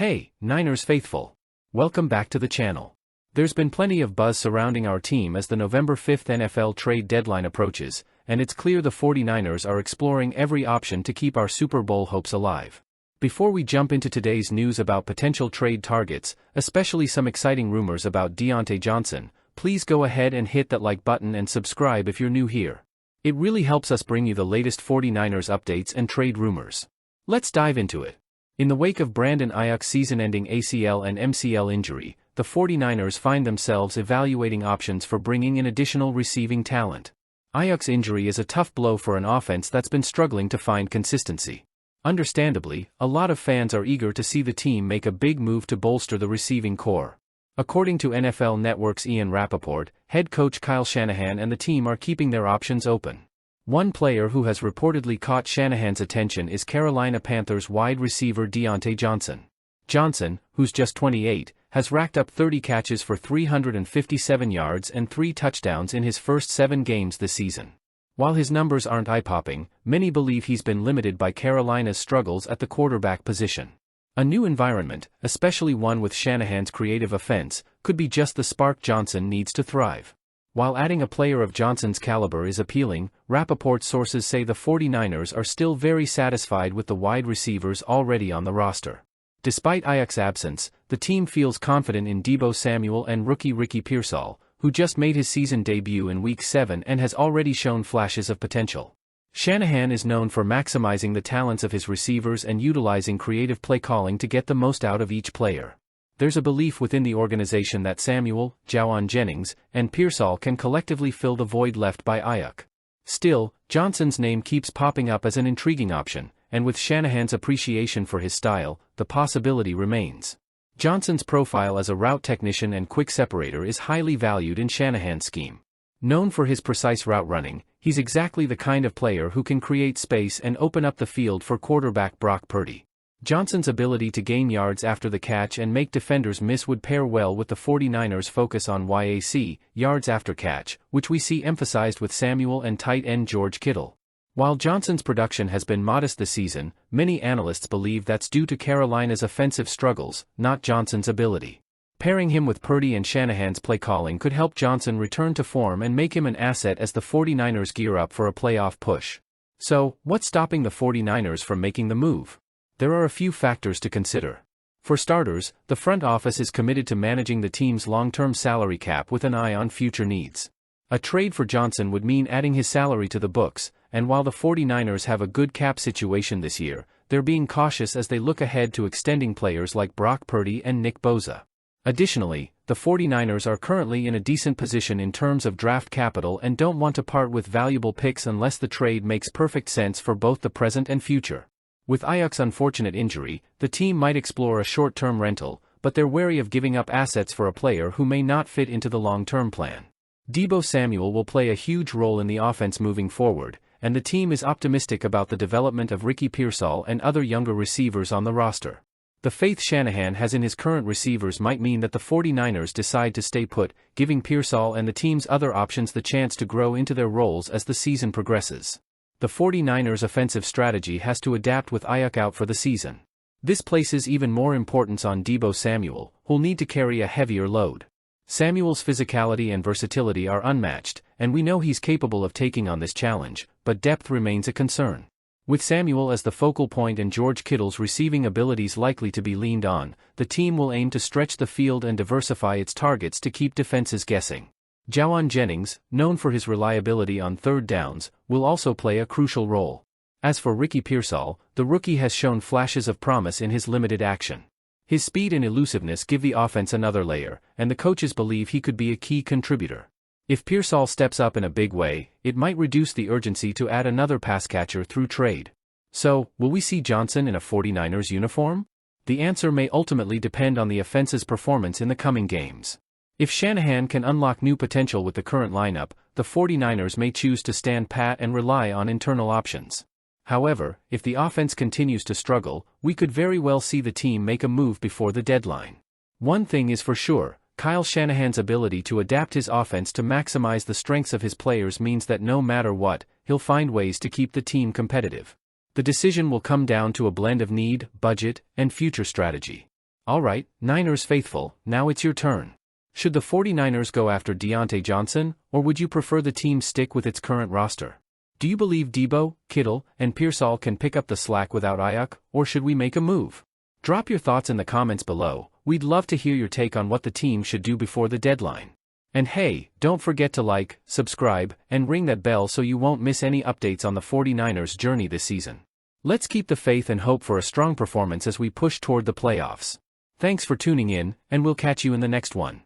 Hey, Niners faithful! Welcome back to the channel. There's been plenty of buzz surrounding our team as the November 5th NFL trade deadline approaches, and it's clear the 49ers are exploring every option to keep our Super Bowl hopes alive. Before we jump into today's news about potential trade targets, especially some exciting rumors about Deontay Johnson, please go ahead and hit that like button and subscribe if you're new here. It really helps us bring you the latest 49ers updates and trade rumors. Let's dive into it. In the wake of Brandon Aiyuk's season-ending ACL and MCL injury, the 49ers find themselves evaluating options for bringing in additional receiving talent. Aiyuk's injury is a tough blow for an offense that's been struggling to find consistency. Understandably, a lot of fans are eager to see the team make a big move to bolster the receiving core. According to NFL Network's Ian Rappaport, head coach Kyle Shanahan and the team are keeping their options open. One player who has reportedly caught Shanahan's attention is Carolina Panthers wide receiver Deontay Johnson. Johnson, who's just 28, has racked up 30 catches for 357 yards and 3 touchdowns in his first 7 games this season. While his numbers aren't eye-popping, many believe he's been limited by Carolina's struggles at the quarterback position. A new environment, especially one with Shanahan's creative offense, could be just the spark Johnson needs to thrive. While adding a player of Johnson's caliber is appealing, Rappaport sources say the 49ers are still very satisfied with the wide receivers already on the roster. Despite Aiyuk's absence, the team feels confident in Deebo Samuel and rookie Ricky Pearsall, who just made his season debut in Week 7 and has already shown flashes of potential. Shanahan is known for maximizing the talents of his receivers and utilizing creative play calling to get the most out of each player. There's a belief within the organization that Samuel, Jennings, and Pearsall can collectively fill the void left by Aiyuk. Still, Johnson's name keeps popping up as an intriguing option, and with Shanahan's appreciation for his style, the possibility remains. Johnson's profile as a route technician and quick separator is highly valued in Shanahan's scheme. Known for his precise route running, he's exactly the kind of player who can create space and open up the field for quarterback Brock Purdy. Johnson's ability to gain yards after the catch and make defenders miss would pair well with the 49ers' focus on YAC, yards after catch, which we see emphasized with Samuel and tight end George Kittle. While Johnson's production has been modest this season, many analysts believe that's due to Carolina's offensive struggles, not Johnson's ability. Pairing him with Purdy and Shanahan's play calling could help Johnson return to form and make him an asset as the 49ers gear up for a playoff push. So, what's stopping the 49ers from making the move? There are a few factors to consider. For starters, the front office is committed to managing the team's long-term salary cap with an eye on future needs. A trade for Johnson would mean adding his salary to the books, and while the 49ers have a good cap situation this year, they're being cautious as they look ahead to extending players like Brock Purdy and Nick Bosa. Additionally, the 49ers are currently in a decent position in terms of draft capital and don't want to part with valuable picks unless the trade makes perfect sense for both the present and future. With Aiyuk's unfortunate injury, the team might explore a short-term rental, but they're wary of giving up assets for a player who may not fit into the long-term plan. Deebo Samuel will play a huge role in the offense moving forward, and the team is optimistic about the development of Ricky Pearsall and other younger receivers on the roster. The faith Shanahan has in his current receivers might mean that the 49ers decide to stay put, giving Pearsall and the team's other options the chance to grow into their roles as the season progresses. The 49ers' offensive strategy has to adapt with Aiyuk out for the season. This places even more importance on Deebo Samuel, who'll need to carry a heavier load. Samuel's physicality and versatility are unmatched, and we know he's capable of taking on this challenge, but depth remains a concern. With Samuel as the focal point and George Kittle's receiving abilities likely to be leaned on, the team will aim to stretch the field and diversify its targets to keep defenses guessing. Jennings, known for his reliability on third downs, will also play a crucial role. As for Ricky Pearsall, the rookie has shown flashes of promise in his limited action. His speed and elusiveness give the offense another layer, and the coaches believe he could be a key contributor. If Pearsall steps up in a big way, it might reduce the urgency to add another pass catcher through trade. So, will we see Johnson in a 49ers uniform? The answer may ultimately depend on the offense's performance in the coming games. If Shanahan can unlock new potential with the current lineup, the 49ers may choose to stand pat and rely on internal options. However, if the offense continues to struggle, we could very well see the team make a move before the deadline. One thing is for sure, Kyle Shanahan's ability to adapt his offense to maximize the strengths of his players means that no matter what, he'll find ways to keep the team competitive. The decision will come down to a blend of need, budget, and future strategy. Alright, Niners faithful, now it's your turn. Should the 49ers go after Deontay Johnson, or would you prefer the team stick with its current roster? Do you believe Debo, Kittle, and Pearsall can pick up the slack without Aiyuk, or should we make a move? Drop your thoughts in the comments below. We'd love to hear your take on what the team should do before the deadline. And hey, don't forget to like, subscribe, and ring that bell so you won't miss any updates on the 49ers' journey this season. Let's keep the faith and hope for a strong performance as we push toward the playoffs. Thanks for tuning in, and we'll catch you in the next one.